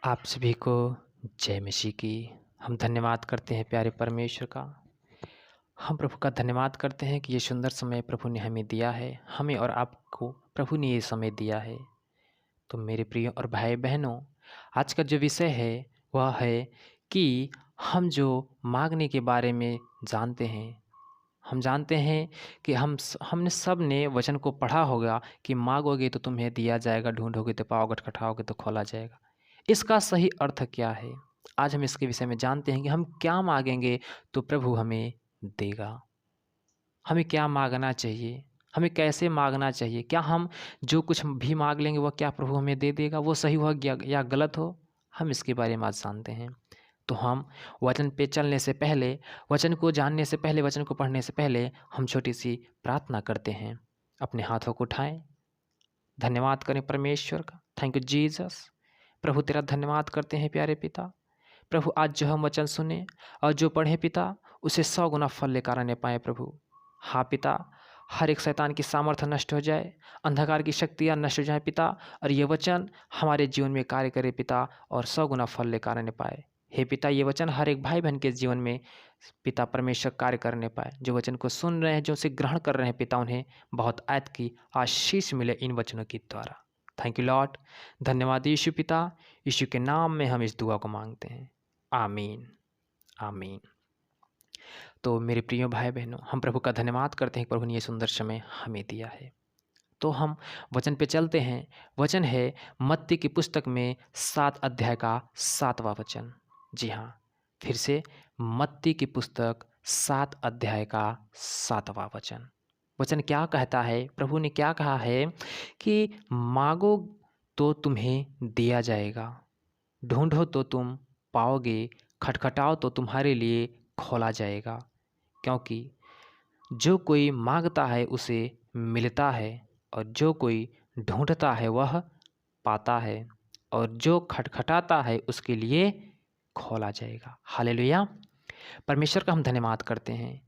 आप सभी को जय मसीह की। हम धन्यवाद करते हैं प्यारे परमेश्वर का। हम प्रभु का धन्यवाद करते हैं कि ये सुंदर समय प्रभु ने हमें दिया है। हमें और आपको प्रभु ने ये समय दिया है। तो मेरे प्रिय और भाई बहनों, आज का जो विषय है वह है कि हम जो मांगने के बारे में जानते हैं। हम जानते हैं कि हमने सब ने वचन को पढ़ा होगा कि मांगोगे तो तुम्हें दिया जाएगा, ढूंढोगे तो पाओगे, खटखटाओगे तो खोला जाएगा। इसका सही अर्थ क्या है? आज हम इसके विषय में जानते हैं कि हम क्या मांगेंगे तो प्रभु हमें देगा। हमें क्या मांगना चाहिए, हमें कैसे मांगना चाहिए, क्या हम जो कुछ भी मांग लेंगे वह क्या प्रभु हमें दे देगा, वो सही हो या गलत हो, हम इसके बारे में आज जानते हैं। तो हम वचन पे चलने से पहले, वचन को जानने से पहले, वचन को पढ़ने से पहले हम छोटी सी प्रार्थना करते हैं। अपने हाथों को उठाएं, धन्यवाद करें परमेश्वर का। Thank you Jesus. प्रभु तेरा धन्यवाद करते हैं प्यारे पिता। प्रभु आज जो हम वचन सुने और जो पढ़े पिता, उसे 100 गुना फल लेकर आने पाए प्रभु। हाँ पिता, हर एक शैतान की सामर्थ्य नष्ट हो जाए, अंधकार की शक्तियाँ नष्ट हो जाए पिता, और ये वचन हमारे जीवन में कार्य करे पिता, और 100 गुना फल लेकर आने पाए। हे पिता, ये वचन हर एक भाई बहन के जीवन में पिता परमेश्वर कार्य करने पाए। जो वचन को सुन रहे हैं, जो उसे ग्रहण कर रहे हैं पिता, उन्हें बहुत आयत की आशीष मिले इन वचनों के द्वारा। Thank you Lord. धन्यवाद यीशु पिता। यीशु के नाम में हम इस दुआ को मांगते हैं, आमीन आमीन। तो मेरे प्रिय भाई बहनों, हम प्रभु का धन्यवाद करते हैं कि प्रभु ने ये सुंदर समय हमें दिया है। तो हम वचन पे चलते हैं। वचन है मत्ती की पुस्तक में 7 अध्याय का 7वां वचन। जी हाँ, फिर से मत्ती की पुस्तक 7 अध्याय का 7वां वचन। वचन क्या कहता है? प्रभु ने क्या कहा है कि मांगो तो तुम्हें दिया जाएगा, ढूंढो तो तुम पाओगे, खटखटाओ तो तुम्हारे लिए खोला जाएगा। क्योंकि जो कोई मांगता है उसे मिलता है, और जो कोई ढूंढता है वह पाता है, और जो खटखटाता है उसके लिए खोला जाएगा। हालेलुया। परमेश्वर का हम धन्यवाद करते हैं।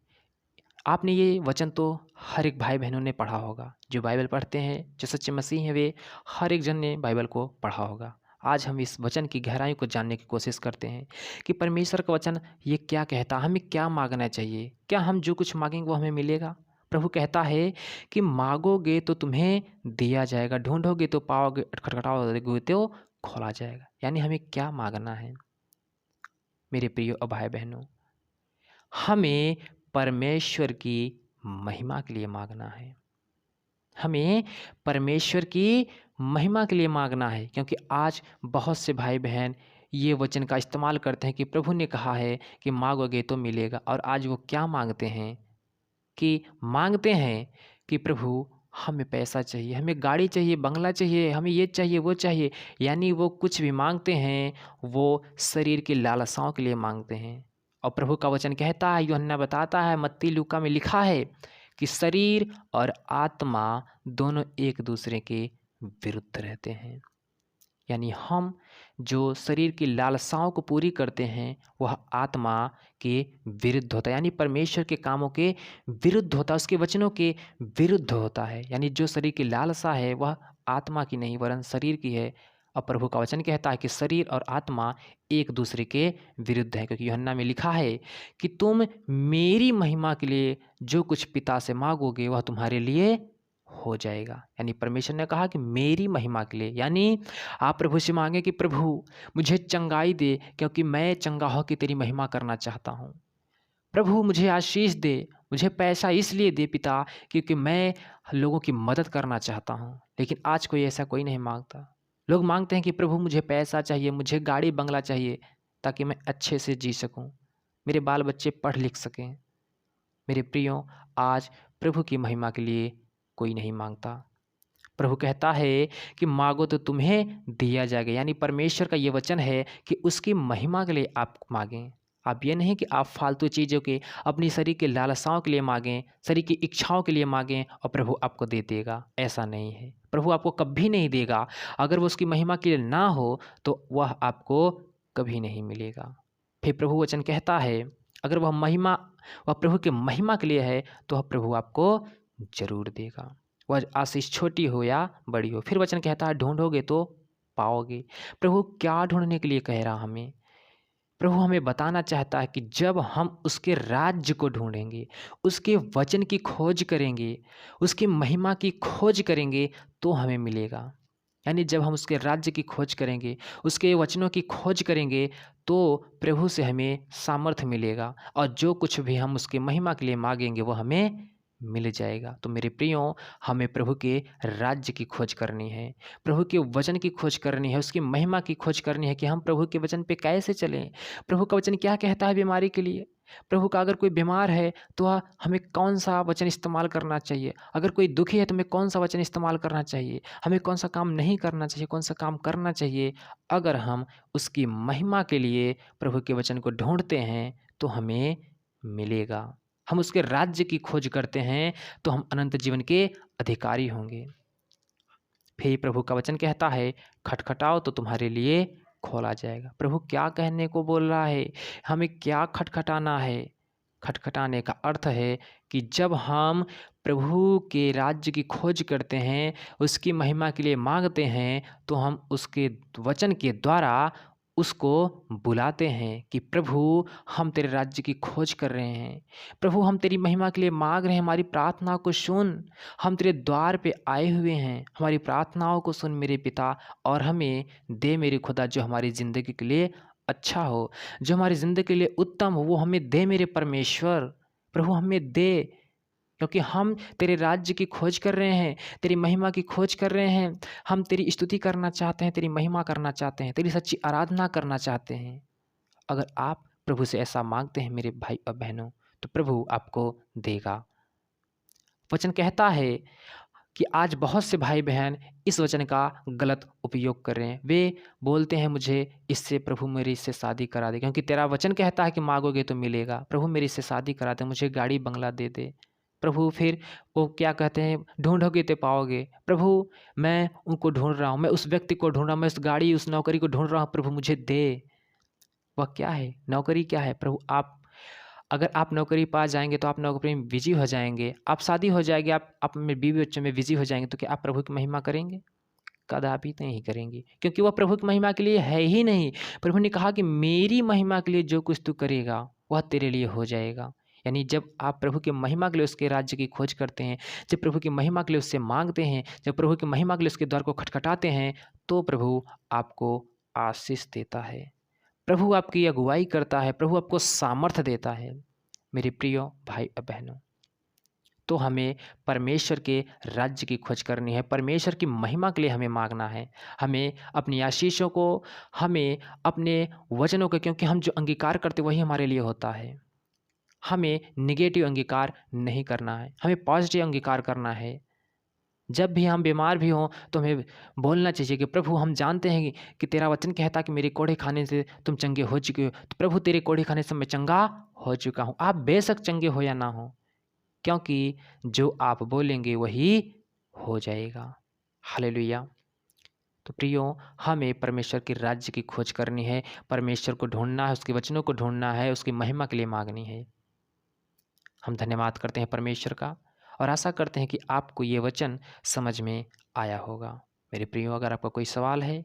आपने ये वचन तो हर एक भाई बहनों ने पढ़ा होगा। जो बाइबल पढ़ते हैं, जो सच्चे मसीह हैं, वे हर एक जन ने बाइबल को पढ़ा होगा। आज हम इस वचन की गहराई को जानने की कोशिश करते हैं कि परमेश्वर का वचन ये क्या कहता, हमें क्या मांगना चाहिए, क्या हम जो कुछ मांगेंगे वो हमें मिलेगा। प्रभु कहता है कि मांगोगे तो तुम्हें दिया जाएगा, ढूंढोगे तो पाओगे, खटखटाओगे तो खोला जाएगा। यानी हमें क्या मांगना है मेरे प्रिय भाई बहनों? हमें परमेश्वर की महिमा के लिए मांगना है। हमें परमेश्वर की महिमा के लिए मांगना है, क्योंकि आज बहुत से भाई बहन ये वचन का इस्तेमाल करते हैं कि प्रभु ने कहा है कि मांगोगे तो मिलेगा, और आज वो क्या मांगते हैं कि प्रभु हमें पैसा चाहिए, हमें गाड़ी चाहिए, बंगला चाहिए, हमें ये चाहिए, वो चाहिए। यानी वो कुछ भी मांगते हैं वो शरीर की लालसाओं के लिए मांगते हैं। और प्रभु का वचन कहता है, यूहन्ना बताता है, मत्ती लूका में लिखा है कि शरीर और आत्मा दोनों एक दूसरे के विरुद्ध रहते हैं। यानी हम जो शरीर की लालसाओं को पूरी करते हैं वह आत्मा के विरुद्ध होता है, यानी परमेश्वर के कामों के विरुद्ध होता है, उसके वचनों के विरुद्ध होता है। यानी जो शरीर की लालसा है वह आत्मा की नहीं वरन शरीर की है। और प्रभु का वचन कहता है कि शरीर और आत्मा एक दूसरे के विरुद्ध है, क्योंकि यूहन्ना में लिखा है कि तुम मेरी महिमा के लिए जो कुछ पिता से मांगोगे वह तुम्हारे लिए हो जाएगा। यानी परमेश्वर ने कहा कि मेरी महिमा के लिए, यानी आप प्रभु से मांगे कि प्रभु मुझे चंगाई दे, क्योंकि मैं चंगा होकर तेरी महिमा करना चाहता हूँ। प्रभु मुझे आशीष दे, मुझे पैसा इसलिए दे पिता क्योंकि मैं लोगों की मदद करना चाहता हूँ। लेकिन आज कोई नहीं मांगता। लोग मांगते हैं कि प्रभु मुझे पैसा चाहिए, मुझे गाड़ी बंगला चाहिए, ताकि मैं अच्छे से जी सकूँ, मेरे बाल बच्चे पढ़ लिख सकें। मेरे प्रियो, आज प्रभु की महिमा के लिए कोई नहीं मांगता। प्रभु कहता है कि मांगो तो तुम्हें दिया जाएगा। यानी परमेश्वर का ये वचन है कि उसकी महिमा के लिए आप मांगें। आप ये नहीं कि आप फालतू चीज़ों के, अपनी शरीर के लालसाओं के लिए मांगें, शरीर की इच्छाओं के लिए मांगें और प्रभु आपको दे देगा। ऐसा नहीं है, प्रभु आपको कभी नहीं देगा। अगर वो उसकी महिमा के लिए ना हो तो वह आपको कभी नहीं मिलेगा। फिर प्रभु वचन कहता है अगर वह प्रभु की महिमा के लिए है तो वह प्रभु आपको जरूर देगा, वह आशीष छोटी हो या बड़ी हो। फिर वचन कहता है ढूंढोगे तो पाओगे। प्रभु क्या ढूँढने के लिए कह रहा हमें? प्रभु हमें बताना चाहता है कि जब हम उसके राज्य को ढूँढेंगे, उसके वचन की खोज करेंगे, उसकी महिमा की खोज करेंगे तो हमें मिलेगा। यानी जब हम उसके राज्य की खोज करेंगे, उसके वचनों की खोज करेंगे तो प्रभु से हमें सामर्थ्य मिलेगा और जो कुछ भी हम उसके महिमा के लिए माँगेंगे वो हमें मिल जाएगा। तो मेरे प्रियो, हमें प्रभु के राज्य की खोज करनी है, प्रभु के वचन की खोज करनी है, उसकी महिमा की खोज करनी है कि हम प्रभु के वचन पे कैसे चलें। प्रभु का वचन क्या कहता है बीमारी के लिए? प्रभु का अगर कोई बीमार है तो हमें कौन-सा वचन इस्तेमाल करना चाहिए? अगर कोई दुखी है तो हमें कौन-सा वचन इस्तेमाल करना चाहिए? हमें कौन-सा काम नहीं करना चाहिए, कौन-सा काम करना चाहिए? अगर हम उसकी महिमा के लिए प्रभु के वचन को ढूँढते हैं तो हमें मिलेगा। हम उसके राज्य की खोज करते हैं तो हम अनंत जीवन के अधिकारी होंगे। फिर प्रभु का वचन कहता है, खटखटाओ तो तुम्हारे लिए खोला जाएगा। प्रभु क्या कहने को बोल रहा है? हमें क्या खटखटाना है? खटखटाने का अर्थ है कि जब हम प्रभु के राज्य की खोज करते हैं, उसकी महिमा के लिए माँगते हैं, तो हम उसके वचन के द्वारा उसको बुलाते हैं कि प्रभु, हम तेरे राज्य की खोज कर रहे हैं। प्रभु, हम तेरी महिमा के लिए माँग रहे हैं, हमारी प्रार्थना को सुन। हम तेरे द्वार पे आए हुए हैं, हमारी प्रार्थनाओं को सुन मेरे पिता और हमें दे मेरे खुदा जो हमारी ज़िंदगी के लिए अच्छा हो, जो हमारी ज़िंदगी के लिए उत्तम हो, वो हमें दे मेरे परमेश्वर। प्रभु हमें दे, क्योंकि हम तेरे राज्य की खोज कर रहे हैं, तेरी महिमा की खोज कर रहे हैं। हम तेरी स्तुति करना चाहते हैं, तेरी महिमा करना चाहते हैं, तेरी सच्ची आराधना करना चाहते हैं। अगर आप प्रभु से ऐसा माँगते हैं मेरे भाई और बहनों, तो प्रभु आपको देगा। वचन कहता है कि आज बहुत से भाई-बहन इस वचन का गलत उपयोग कर रहे हैं। वे बोलते हैं मुझे इससे प्रभु मेरी इससे शादी करा दे, क्योंकि तेरा वचन कहता है कि माँगोगे तो मिलेगा। प्रभु मेरी इससे शादी करा दे, मुझे गाड़ी बंगला दे दे। प्रभु फिर वो क्या कहते हैं, ढूँढोगे तो पाओगे। प्रभु मैं उनको ढूँढ रहा हूँ, मैं उस व्यक्ति को ढूँढ रहा हूँ, मैं उस गाड़ी उस नौकरी को ढूँढ रहा हूँ, प्रभु मुझे दे। वह क्या है? नौकरी क्या है? प्रभु आप अगर आप नौकरी पा जाएँगे तो आप नौकरी में बिज़ी हो जाएँगे, आप शादी हो जाएगी, आप अपने बीवी-बच्चों में बिज़ी हो जाएँगे, तो क्या आप प्रभु की महिमा करेंगे? कदापि नहीं करेंगे, क्योंकि वह प्रभु की महिमा के लिए है ही नहीं। प्रभु ने कहा कि मेरी महिमा के लिए जो कुछ तू करेगा, वह तेरे लिए हो जाएगा। यानी जब आप प्रभु की महिमा के लिए उसके राज्य की खोज करते हैं, जब प्रभु की महिमा के लिए उससे माँगते हैं, जब प्रभु की महिमा के लिए उसके द्वार को खटखटाते हैं, तो प्रभु आपको आशीष देता है। प्रभु आपकी अगुवाई करता है, प्रभु आपको सामर्थ्य देता है। मेरे प्रिय भाई और बहनों, तो हमें परमेश्वर के राज्य की खोज करनी है, परमेश्वर की महिमा के लिए हमें माँगना है। हमें अपनी आशीषों को, हमें अपने वचनों को, क्योंकि हम जो अंगीकार करते वही हमारे लिए होता है। हमें नेगेटिव अंगीकार नहीं करना है, हमें पॉजिटिव अंगीकार करना है। जब भी हम बीमार भी हों तो हमें बोलना चाहिए कि प्रभु, हम जानते हैं कि तेरा वचन कहता है कि मेरे कोड़े खाने से तुम चंगे हो चुके हो। तो प्रभु, तेरे कोड़े खाने से मैं चंगा हो चुका हूँ। आप बेशक चंगे हो या ना हो, क्योंकि जो आप बोलेंगे वही हो जाएगा। हालेलुया। तो प्रियो, हमें परमेश्वर के राज्य की खोज करनी है, परमेश्वर को ढूँढना है, उसके वचनों को ढूँढना है, उसकी महिमा के लिए माँगनी है। हम धन्यवाद करते हैं परमेश्वर का और आशा करते हैं कि आपको ये वचन समझ में आया होगा। मेरे प्रियो, अगर आपका कोई सवाल है,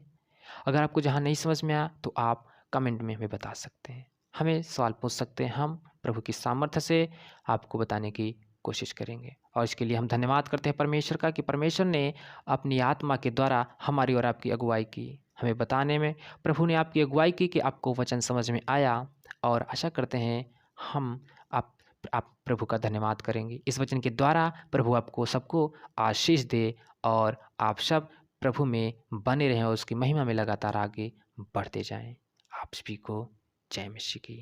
अगर आपको जहाँ नहीं समझ में आया तो आप कमेंट में हमें बता सकते हैं। हमें सवाल पूछ सकते हैं, हम प्रभु की सामर्थ्य से आपको बताने की कोशिश करेंगे। और इसके लिए हम धन्यवाद करते हैं परमेश्वर का कि परमेश्वर ने अपनी आत्मा के द्वारा हमारी और आपकी अगुवाई की। हमें बताने में प्रभु ने आपकी अगुवाई की कि आपको वचन समझ में आया, और आशा करते हैं हम आप प्रभु का धन्यवाद करेंगे। इस वचन के द्वारा प्रभु आपको सबको आशीष दे और आप सब प्रभु में बने रहें और उसकी महिमा में लगातार आगे बढ़ते जाएं। आप सभी को जय मसीह की।